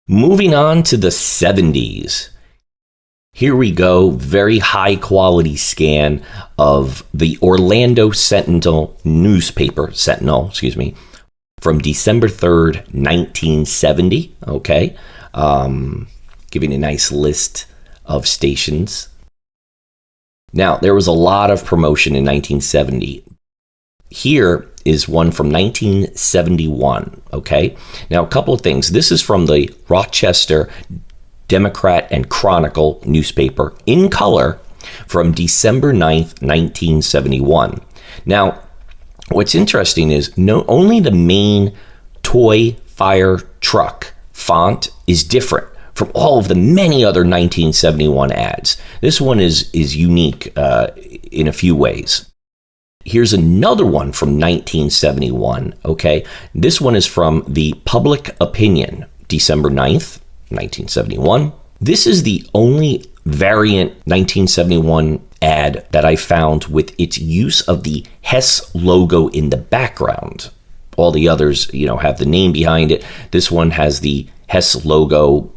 Moving on to the 70s. Here we go, very high quality scan of the Orlando Sentinel, from December 3rd, 1970, okay? Giving a nice list of stations. Now, there was a lot of promotion in 1970. Here is one from 1971, okay? Now, a couple of things. This is from the Rochester Democrat and Chronicle newspaper in color from December 9th, 1971. Now, what's interesting is only the main toy fire truck font is different from all of the many other 1971 ads. This one is unique in a few ways. Here's another one from 1971, okay? This one is from the Public Opinion, December 9th, 1971. This is the only variant 1971 ad that I found with its use of the Hess logo in the background. All the others, have the name behind it. This one has the Hess logo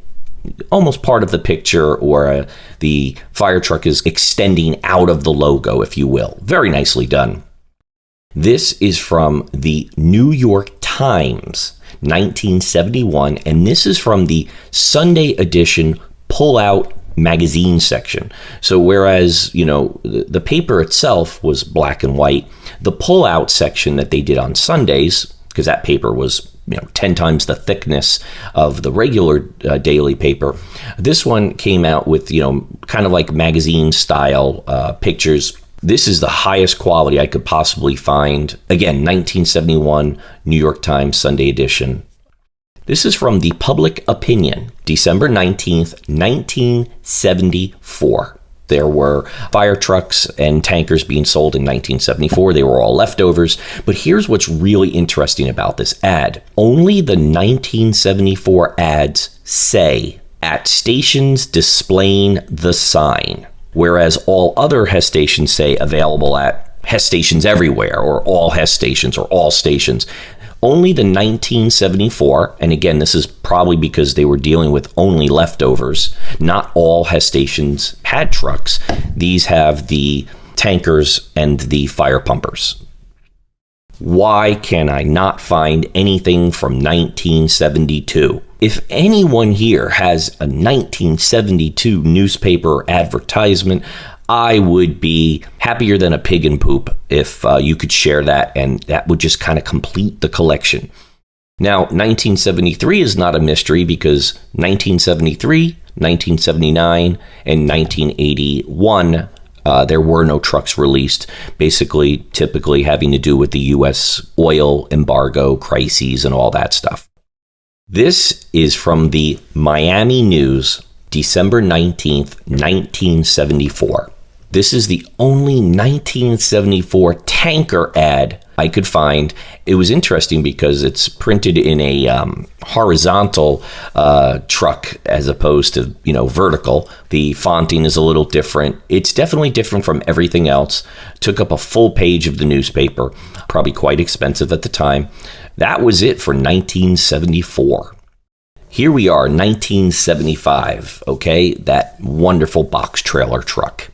almost part of the picture, or the fire truck is extending out of the logo, if you will. Very nicely done. This is from the New York Times, 1971, and this is from the Sunday edition pull-out magazine section. So whereas, the paper itself was black and white, the pull-out section that they did on Sundays, because that paper was 10 times the thickness of the regular daily paper. This one came out with, kind of like magazine style pictures. This is the highest quality I could possibly find. Again, 1971 New York Times Sunday edition. This is from the Public Opinion, December 19th, 1974. There were fire trucks and tankers being sold in 1974. They were all leftovers. But here's what's really interesting about this ad. Only the 1974 ads say, "at stations displaying the sign," whereas all other Hess stations say available at Hess stations everywhere, or all Hess stations, or all stations. Only the 1974, and again, this is probably because they were dealing with only leftovers. Not all Hess stations had trucks. These have the tankers and the fire pumpers. Why can I not find anything from 1972? If anyone here has a 1972 newspaper advertisement, I would be happier than a pig in poop if you could share that, and that would just kind of complete the collection. Now, 1973 is not a mystery because 1973, 1979, and 1981, there were no trucks released, typically having to do with the U.S. oil embargo crises and all that stuff. This is from the Miami News, December 19th, 1974. This is the only 1974 tanker ad I could find. It was interesting because it's printed in a horizontal truck as opposed to, vertical. The fonting is a little different. It's definitely different from everything else. Took up a full page of the newspaper, probably quite expensive at the time. That was it for 1974. Here we are, 1975, okay? That wonderful box trailer truck.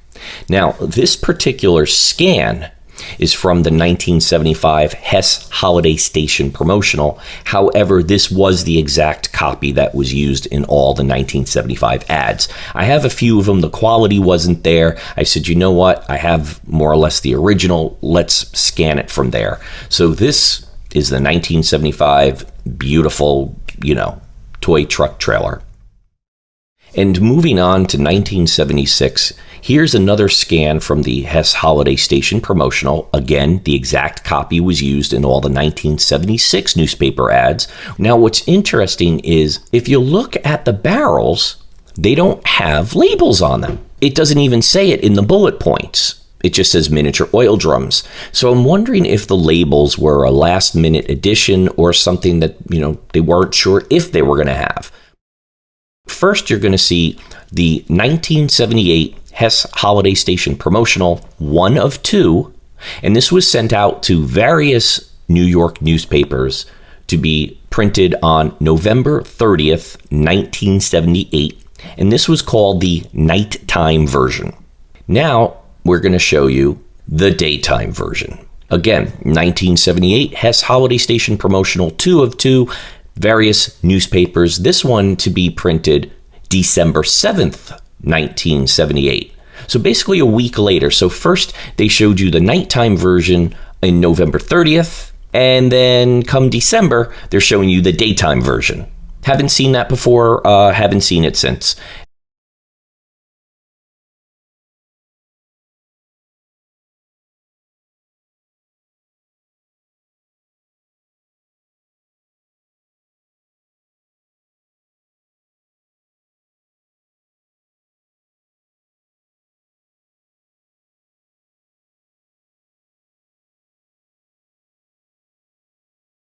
Now, this particular scan is from the 1975 Hess Holiday Station promotional. However, this was the exact copy that was used in all the 1975 ads. I have a few of them. The quality wasn't there. I said, you know what? I have more or less the original. Let's scan it from there. So this is the 1975 beautiful, toy truck trailer. And moving on to 1976, here's another scan from the Hess Holiday Station promotional. Again, the exact copy was used in all the 1976 newspaper ads. Now, what's interesting is if you look at the barrels, they don't have labels on them. It doesn't even say it in the bullet points. It just says miniature oil drums. So I'm wondering if the labels were a last minute addition or something that, they weren't sure if they were going to have. First, you're going to see the 1978 Hess Holiday Station promotional, one of two, and this was sent out to various New York newspapers to be printed on November 30th, 1978, and this was called the nighttime version. Now, we're going to show you the daytime version. Again, 1978, Hess Holiday Station Promotional 2 of 2, various newspapers. This one to be printed December 7th, 1978. So basically a week later. So first they showed you the nighttime version in November 30th, and then come December, they're showing you the daytime version. Haven't seen that before, haven't seen it since.